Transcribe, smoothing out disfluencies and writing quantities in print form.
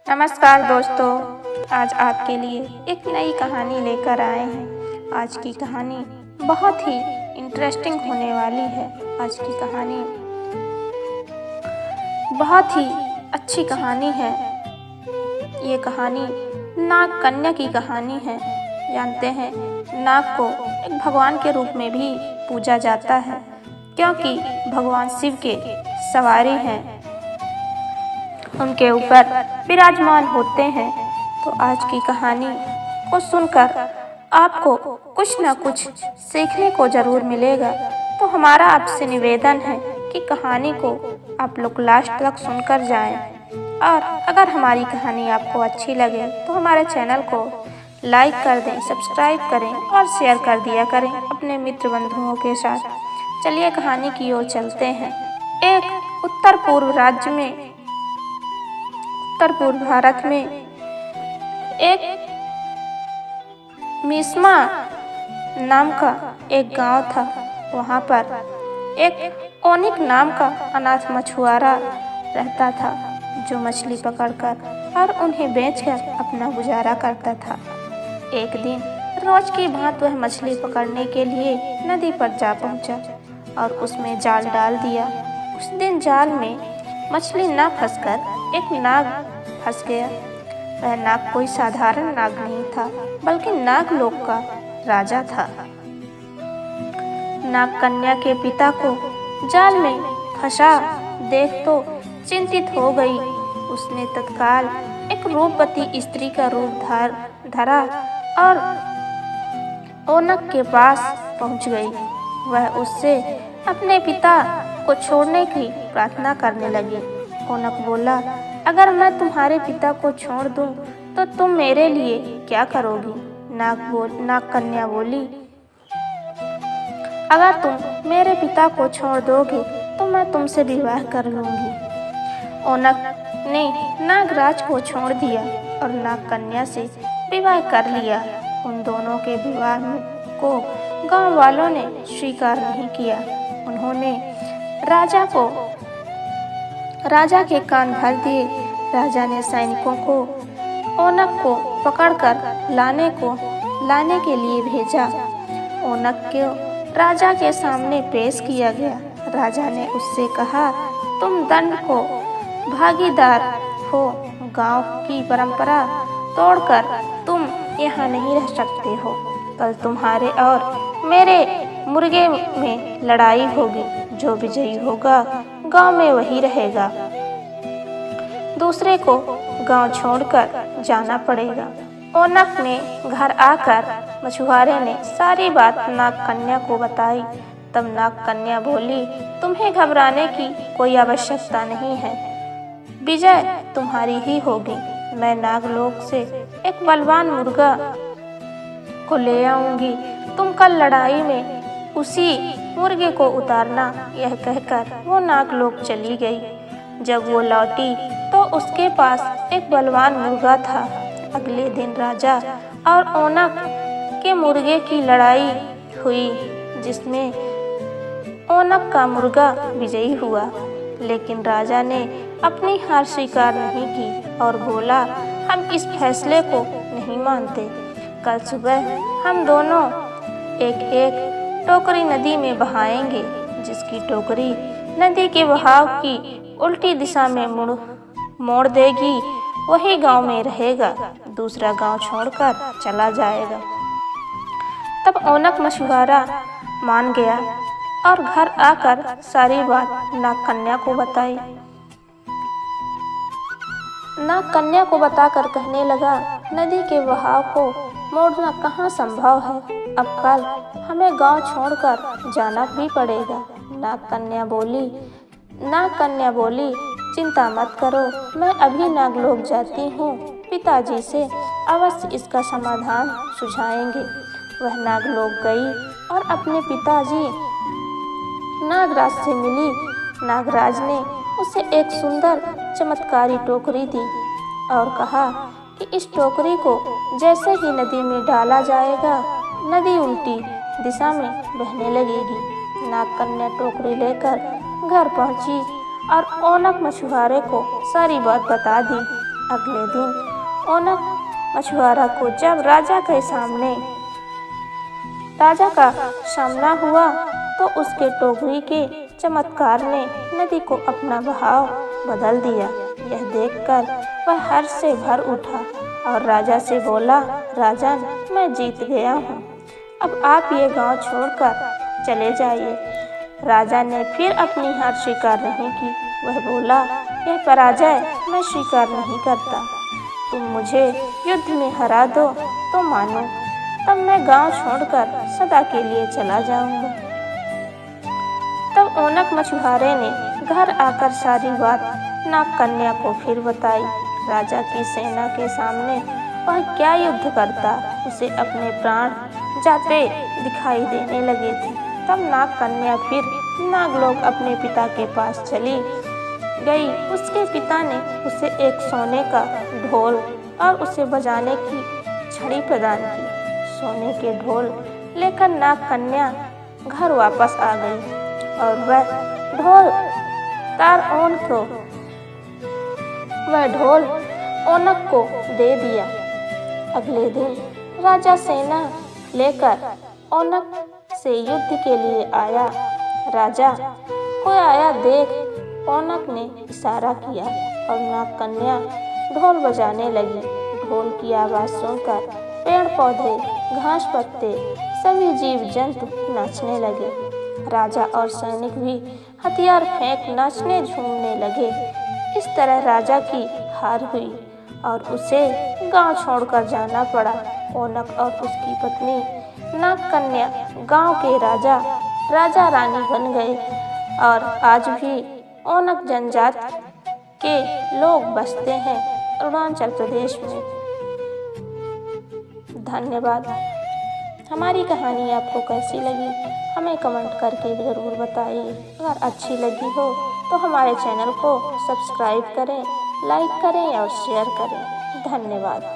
नमस्कार दोस्तों, आज आपके लिए एक नई कहानी लेकर आए हैं। आज की कहानी बहुत ही इंटरेस्टिंग होने वाली है। आज की कहानी बहुत ही अच्छी कहानी है। ये कहानी नाग कन्या की कहानी है। जानते हैं, नाग को एक भगवान के रूप में भी पूजा जाता है, क्योंकि भगवान शिव के सवारी हैं, उनके ऊपर विराजमान होते हैं। तो आज की कहानी को सुनकर आपको कुछ ना कुछ सीखने को ज़रूर मिलेगा। तो हमारा आपसे निवेदन है कि कहानी को आप लोग लास्ट तक सुनकर जाएं। और अगर हमारी कहानी आपको अच्छी लगे तो हमारे चैनल को लाइक कर दें, सब्सक्राइब करें और शेयर कर दिया करें अपने मित्र बंधुओं के साथ। चलिए कहानी की ओर चलते हैं। एक उत्तर पूर्व भारत में एक मिस्मा नाम का एक गांव था। वहां पर एक ओनिक नाम का अनाथ मछुआरा रहता था, जो मछली पकड़कर और उन्हें बेचकर अपना गुजारा करता था। एक दिन रोज की भांति वह मछली पकड़ने के लिए नदी पर जा पहुंचा और उसमें जाल डाल दिया। उस दिन जाल में मछली न फंसकर एक नाग फंस गया। वह नाग कोई साधारण नाग नहीं था, बल्कि नागलोक का राजा था। नाग कन्या के पिता को जाल में फंसा देख तो चिंतित हो गई। उसने तत्काल एक रूपवती स्त्री का रूप धरा और ओनक के पास पहुंच गई। वह उससे अपने पिता को छोड़ने की प्रार्थना करने लगी। ओनक बोला, अगर मैं तुम्हारे पिता को छोड़ दूं तो तुम मेरे लिए क्या करोगी? नाग कन्या बोली, अगर तुम मेरे पिता को छोड़ दोगे तो मैं तुमसे विवाह कर लूंगी। ओनक ने नागराज को छोड़ दिया और नाग कन्या से विवाह कर लिया। उन दोनों के विवाह को गांव वालों ने स्वीकार नहीं किया। उन्होंने राजा के कान भर दिए। राजा ने सैनिकों को ओनक को पकड़कर लाने के लिए भेजा। ओनक को राजा के सामने पेश किया गया। राजा ने उससे कहा, तुम दंड को भागीदार हो। गांव की परंपरा तोड़कर तुम यहाँ नहीं रह सकते हो। कल तुम्हारे और मेरे मुर्गे में लड़ाई होगी। जो विजयी होगा गांव में वही रहेगा, दूसरे को गांव छोड़कर जाना पड़ेगा। ओनक ने घर आकर मछुआरे ने सारी बात नाग कन्या को बताई। तब नाग कन्या बोली, तुम्हें घबराने की कोई आवश्यकता नहीं है, विजय तुम्हारी ही होगी। मैं नागलोक से एक बलवान मुर्गा को ले आऊंगी। तुम कल लड़ाई में उसी मुर्गे को उतारना। यह कहकर वो नागलोक चली गई। जब वो लौटी तो उसके पास एक बलवान मुर्गा था। अगले दिन राजा और ओनक के मुर्गे की लड़ाई हुई, जिसमें ओनक का मुर्गा विजयी हुआ। लेकिन राजा ने अपनी हार स्वीकार नहीं की और बोला, हम इस फैसले को नहीं मानते। कल सुबह हम दोनों एक एक टोकरी नदी में बहाएंगे। जिसकी टोकरी नदी के बहाव की उल्टी दिशा में मोड़ देगी, वही गांव में रहेगा, दूसरा गांव छोड़कर चला जाएगा। तब ओनक मछुआरा मान गया और घर आकर सारी बात नाग कन्या को बताई। नाग कन्या को बताकर कहने लगा, नदी के बहाव को मोड़ना कहाँ संभव है। अब कल हमें गांव छोड़कर जाना भी पड़ेगा। नाग कन्या बोली, चिंता मत करो, मैं अभी नागलोक जाती हूँ। पिताजी से अवश्य इसका समाधान सुझाएंगे। वह नागलोक गई और अपने पिताजी नागराज से मिली। नागराज ने उसे एक सुंदर चमत्कारी टोकरी दी और कहा कि इस टोकरी को जैसे ही नदी में डाला जाएगा, नदी उल्टी दिशा में बहने लगेगी। नाग कन्या टोकरी लेकर घर पहुंची और ओनक मछुआरे को सारी बात बता दी। अगले दिन ओनक मछुआरा को जब राजा का सामना हुआ तो उसके टोकरी के चमत्कार ने नदी को अपना बहाव बदल दिया। यह देखकर वह हर्ष से भर उठा और राजा से बोला, राजन, मैं जीत गया हूँ, अब आप ये गांव छोड़कर चले जाइए। राजा ने फिर अपनी हार स्वीकार नहीं की। वह बोला, यह पराजय मैं स्वीकार नहीं करता। तुम मुझे युद्ध में हरा दो तो मानो, तब मैं गांव छोड़कर सदा के लिए चला जाऊंगा। तब ओनक मछुआरे ने घर आकर सारी बात नाग कन्या को फिर बताई। राजा की सेना के सामने वह क्या युद्ध करता, उसे अपने प्राण जाते दिखाई देने लगे थे। तब नाग कन्या फिर नागलोक अपने पिता के पास चली गई। उसके पिता ने उसे एक सोने का ढोल और उसे बजाने की छड़ी प्रदान की। सोने के ढोल लेकर नाग कन्या घर वापस आ गई और वह ढोल ओनक को दे दिया। अगले दिन राजा सेना लेकर ओनक से युद्ध के लिए आया। राजा कोई आया देख ओनक ने इशारा किया और नाग कन्या ढोल बजाने लगी। ढोल की आवाज़ सुनकर पेड़ पौधे, घास पत्ते, सभी जीव जंतु नाचने लगे। राजा और सैनिक भी हथियार फेंक नाचने झूमने लगे। इस तरह राजा की हार हुई और उसे गांव छोड़कर जाना पड़ा। ओनक और उसकी पत्नी नाग कन्या गांव के राजा रानी बन गए और आज भी ओनक जनजाति के लोग बसते हैं अरुणाचल प्रदेश में। धन्यवाद। हमारी कहानी आपको कैसी लगी हमें कमेंट करके ज़रूर बताइए। अगर अच्छी लगी हो तो हमारे चैनल को सब्सक्राइब करें, लाइक करें और शेयर करें। धन्यवाद।